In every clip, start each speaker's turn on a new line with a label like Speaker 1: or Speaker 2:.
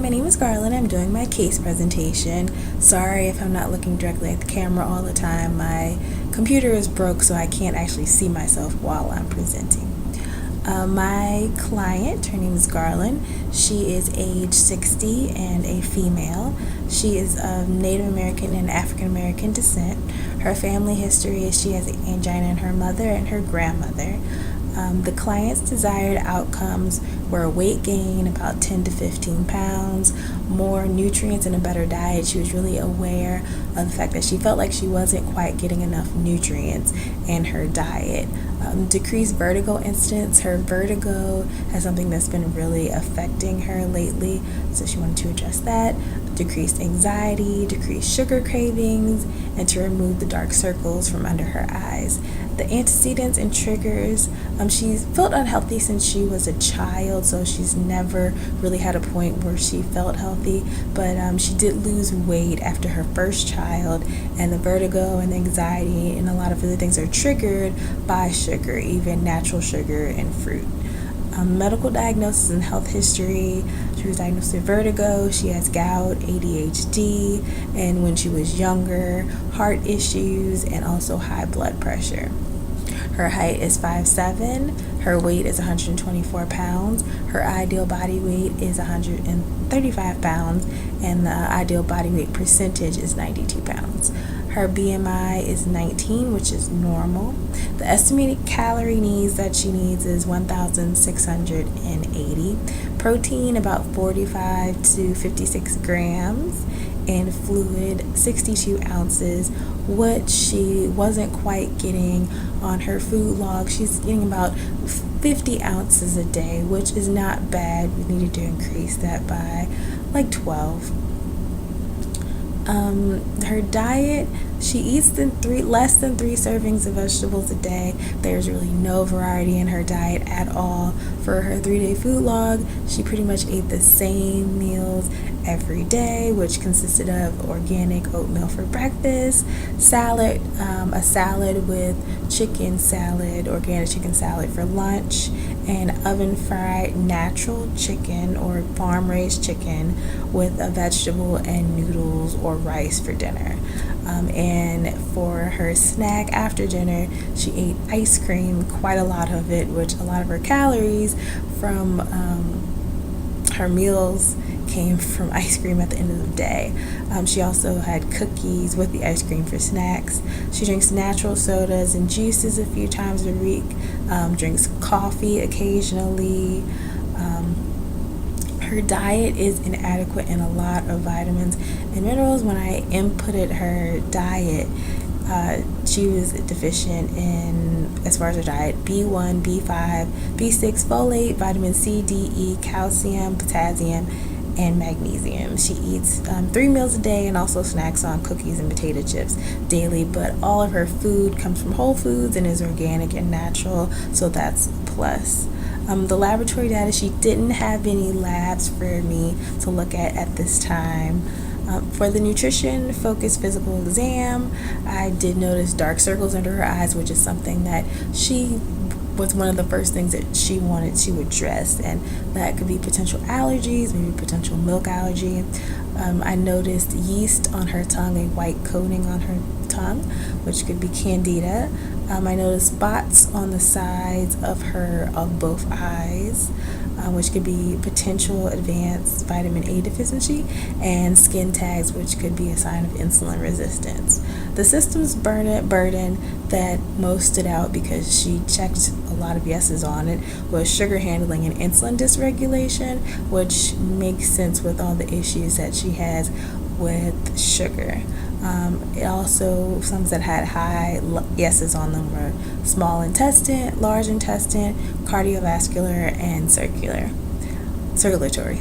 Speaker 1: my name is Garland. I'm doing my case presentation. Sorry if I'm not looking directly at the camera all the time. My computer is broke, so I can't actually see myself while I'm presenting. My client, her name is Garland. She is age 60 and a female. She is of Native American and African American descent. Her family history is she has angina in her mother and her grandmother. The client's desired outcomes were weight gain, about 10 to 15 pounds, more nutrients and a better diet. She was really aware of the fact that she felt like she wasn't quite getting enough nutrients in her diet. Decreased vertigo incidence. Her vertigo has something that's been really affecting her lately, so she wanted to address that. Decreased anxiety, decreased sugar cravings, and to remove the dark circles from under her eyes. The antecedents and triggers, she's felt unhealthy since she was a child, so she's never really had a point where she felt healthy, but she did lose weight after her first child, and the vertigo and the anxiety and a lot of other things are triggered by sugar, even natural sugar and fruit. Medical diagnosis and health history. She was diagnosed with vertigo, she has gout, ADHD, and when she was younger, heart issues, and also high blood pressure. Her height is 5'7", her weight is 124 pounds, her ideal body weight is 135 pounds, and the ideal body weight percentage is 92 pounds. Her BMI is 19, which is normal. The estimated calorie needs that she needs is 1,680. Protein, about 45 to 56 grams. And fluid, 62 ounces, which she wasn't quite getting on her food log. She's getting about 50 ounces a day, which is not bad. We needed to increase that by like 12. Her diet, she eats less than 3 servings of vegetables a day. There's really no variety in her diet at all. For her 3-day food log, she pretty much ate the same meals every day, which consisted of organic oatmeal for breakfast, salad, a salad with chicken salad, organic chicken salad for lunch, and oven fried natural chicken or farm raised chicken with a vegetable and noodles or rice for dinner. And for her snack after dinner, she ate ice cream, quite a lot of it, which a lot of her calories from her meals came from ice cream at the end of the day. She also had cookies with the ice cream for snacks. She drinks natural sodas and juices a few times a week, drinks coffee occasionally. Her diet is inadequate in a lot of vitamins and minerals. When I inputted her diet, she was deficient in, as far as her diet, B1, B5, B6, folate, vitamin C, D, E, calcium, potassium, and magnesium. She eats 3 meals a day and also snacks on cookies and potato chips daily, but all of her food comes from whole foods and is organic and natural, so that's a plus. The laboratory data, she didn't have any labs for me to look at this time. For the nutrition focused physical exam, I did notice dark circles under her eyes, which is something that she was one of the first things that she wanted to address, and that could be potential allergies, maybe potential milk allergy. I noticed yeast on her tongue, a white coating on her tongue, which could be candida. I noticed spots on the sides of both eyes, which could be potential advanced vitamin A deficiency, and skin tags, which could be a sign of insulin resistance. The systems burden that most stood out, because she checked a lot of yeses on it, was sugar handling and insulin dysregulation, which makes sense with all the issues that she has with sugar. It also, some that had high yeses on them were small intestine, large intestine, cardiovascular, and circulatory.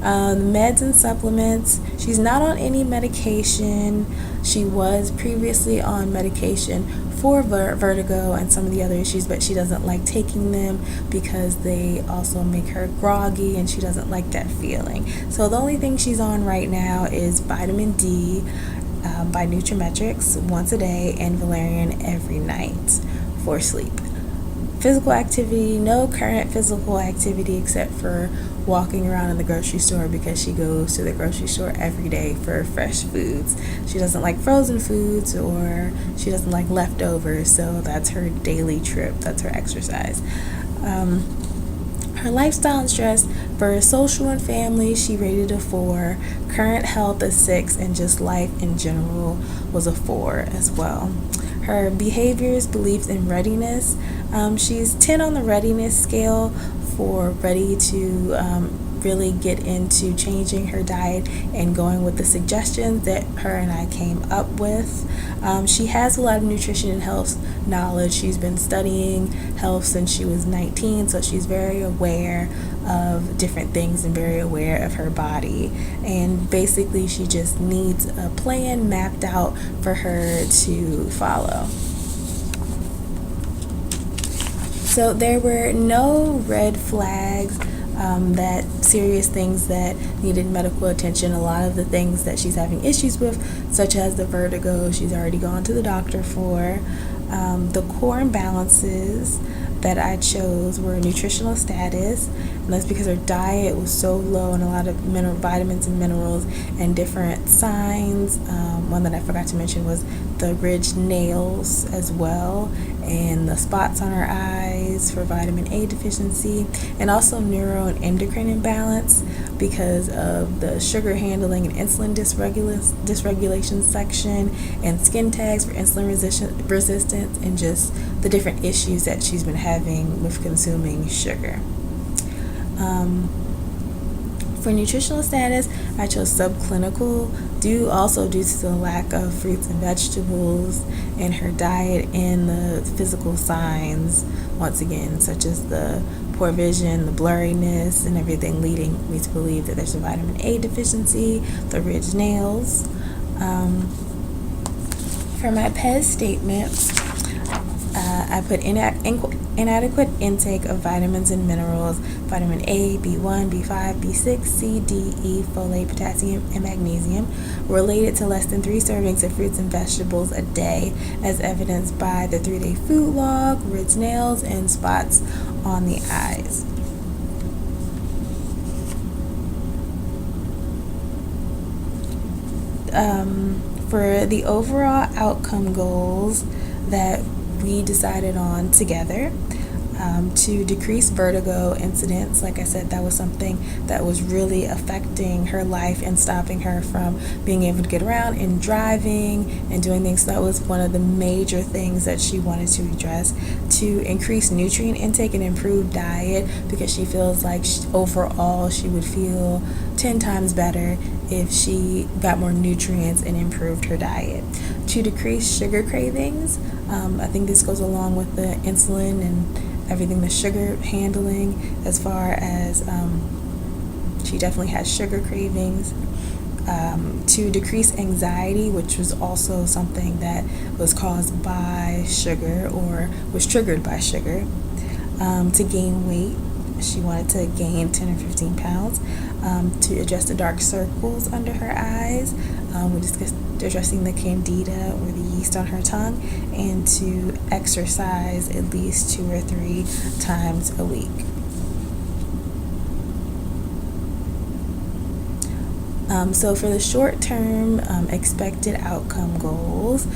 Speaker 1: Meds and supplements. She's not on any medication. She was previously on medication for vertigo and some of the other issues, but she doesn't like taking them because they also make her groggy, and she doesn't like that feeling. So the only thing she's on right now is vitamin D by Nutrimetrics once a day, and valerian every night for sleep. Physical activity, no current physical activity except for walking around in the grocery store because she goes to the grocery store every day for fresh foods. She doesn't like frozen foods, or she doesn't like leftovers, so that's her daily trip. That's her exercise. Her lifestyle and stress: for social and family, she rated a 4. Current health a 6, and just life in general was a 4 as well. Her behaviors, beliefs, and readiness: she's 10 on the readiness scale, for ready to really get into changing her diet and going with the suggestions that her and I came up with. She has a lot of nutrition and health knowledge. She's been studying health since she was 19, so she's very aware of different things and very aware of her body. And basically, she just needs a plan mapped out for her to follow. So there were no red flags, that serious things that needed medical attention. A lot of the things that she's having issues with, such as the vertigo, she's already gone to the doctor for. The core imbalances that I chose were nutritional status, and that's because her diet was so low in a lot of vitamins and minerals and different signs. One that I forgot to mention was the ridged nails as well, and the spots on her eyes for vitamin A deficiency, and also neuro and endocrine imbalance because of the sugar handling and insulin dysregulation section, and skin tags for insulin resistance, and just the different issues that she's been having with consuming sugar. For nutritional status, I chose subclinical, due to the lack of fruits and vegetables in her diet, and the physical signs, once again, such as the poor vision, the blurriness, and everything leading me to believe that there's a vitamin A deficiency, the ridged nails. For my PES statement, I put inadequate intake of vitamins and minerals: vitamin A, B1, B5, B6, C, D, E, folate, potassium, and magnesium, related to less than 3 servings of fruits and vegetables a day, as evidenced by the 3-day food log, ridged nails, and spots on the eyes. For the overall outcome goals that we decided on together, to decrease vertigo incidents. Like I said, that was something that was really affecting her life and stopping her from being able to get around and driving and doing things. So that was one of the major things that she wanted to address. To increase nutrient intake and improve diet, because she feels like overall she would feel 10 times better if she got more nutrients and improved her diet. To decrease sugar cravings, I think this goes along with the insulin and everything, the sugar handling, as far as she definitely has sugar cravings. To decrease anxiety, which was also something that was caused by sugar or was triggered by sugar. To gain weight, she wanted to gain 10 or 15 pounds. To address the dark circles under her eyes, we discussed addressing the candida or the yeast on her tongue, and to exercise at least 2 or 3 times a week. So for the short-term expected outcome goals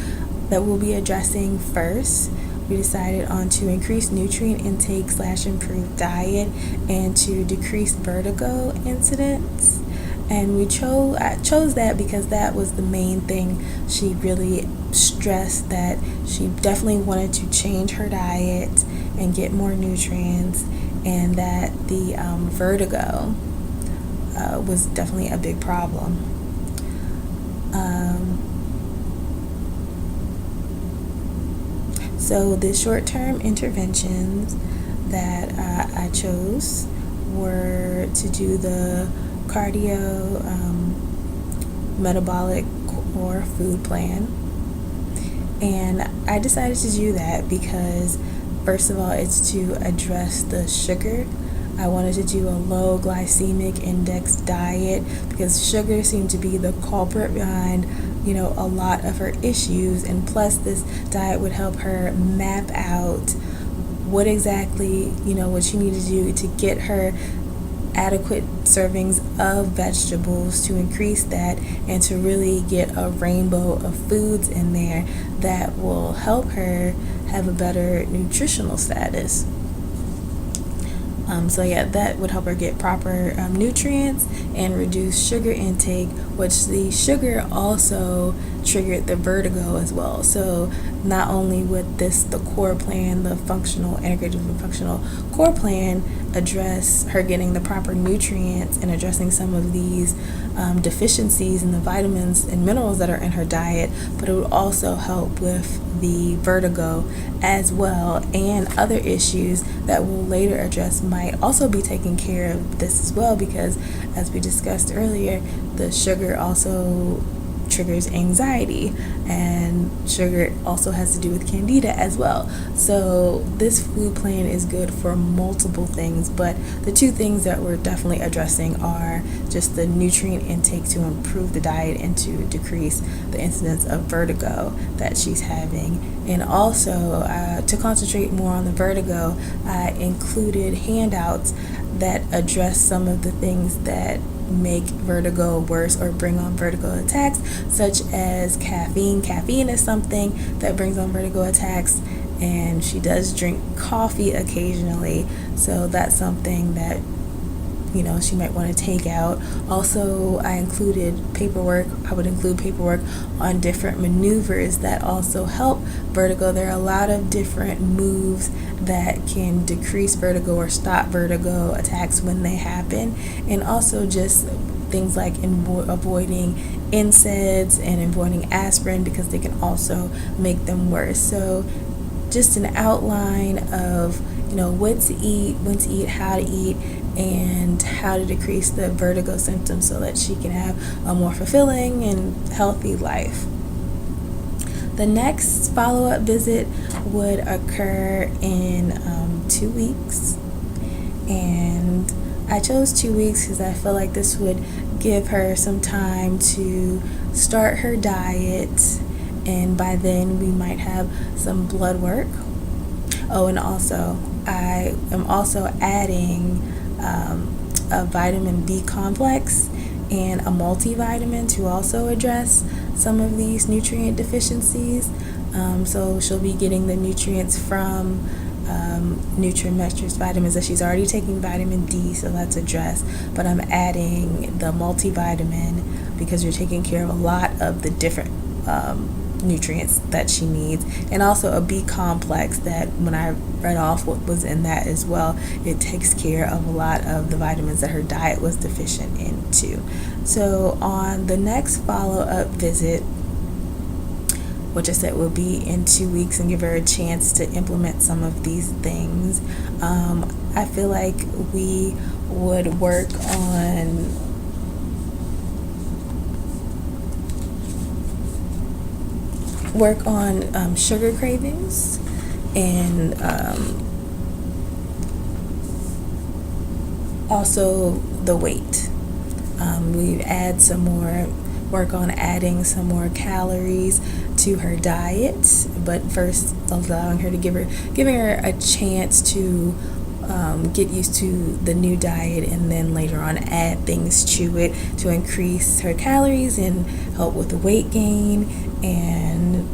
Speaker 1: that we'll be addressing first, we decided on to increase nutrient intake / improve diet, and to decrease vertigo incidents. And I chose that because that was the main thing she really stressed, that she definitely wanted to change her diet and get more nutrients, and that the vertigo was definitely a big problem. So the short-term interventions that I chose were to do the cardio metabolic core food plan. And I decided to do that because, first of all, it's to address the sugar. I wanted to do a low glycemic index diet because sugar seemed to be the culprit behind, a lot of her issues. And plus, this diet would help her map out what exactly, what she needed to do to get her adequate servings of vegetables to increase that and to really get a rainbow of foods in there that will help her have a better nutritional status. So yeah, that would help her get proper nutrients and reduce sugar intake, which the sugar also triggered the vertigo as well. So not only would the core plan, the functional, integrative and functional core plan, address her getting the proper nutrients and addressing some of these deficiencies in the vitamins and minerals that are in her diet, but it would also help with the vertigo as well, and other issues that we'll later address might also be taken care of this as well, because as we discussed earlier, the sugar also triggers anxiety, and sugar also has to do with candida as well. So this food plan is good for multiple things, but the two things that we're definitely addressing are just the nutrient intake to improve the diet and to decrease the incidence of vertigo that she's having. And also to concentrate more on the vertigo, I included handouts that address some of the things that make vertigo worse or bring on vertigo attacks, such as caffeine. Caffeine is something that brings on vertigo attacks, and she does drink coffee occasionally, so that's something that she might want to take out. Also, I would include paperwork on different maneuvers that also help vertigo. There are a lot of different moves that can decrease vertigo or stop vertigo attacks when they happen, and also just things like avoiding NSAIDs and avoiding aspirin, because they can also make them worse. So just an outline of what to eat, when to eat, how to eat, and how to decrease the vertigo symptoms so that she can have a more fulfilling and healthy life. The next follow-up visit would occur in 2 weeks, and I chose 2 weeks because I feel like this would give her some time to start her diet, and by then we might have some blood work. Oh, and also I am also adding a vitamin B complex and a multivitamin to also address some of these nutrient deficiencies. So she'll be getting the nutrients from NutriMetrics vitamins that she's already taking vitamin D, so that's addressed. But I'm adding the multivitamin because you're taking care of a lot of the different nutrients that she needs, and also a B complex that when I read off what was in that as well, it takes care of a lot of the vitamins that her diet was deficient in too. So on the next follow-up visit, which I said will be in 2 weeks, and give her a chance to implement some of these things, I feel like we would work on sugar cravings, and also the weight. We add some more work on adding some more calories to her diet, but first allowing her to giving her a chance to get used to the new diet, and then later on add things to it to increase her calories and help with the weight gain, and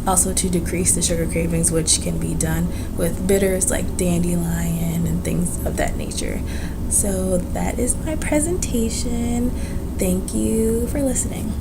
Speaker 1: also to decrease the sugar cravings, which can be done with bitters like dandelion and things of that nature. So that is my presentation. Thank you for listening.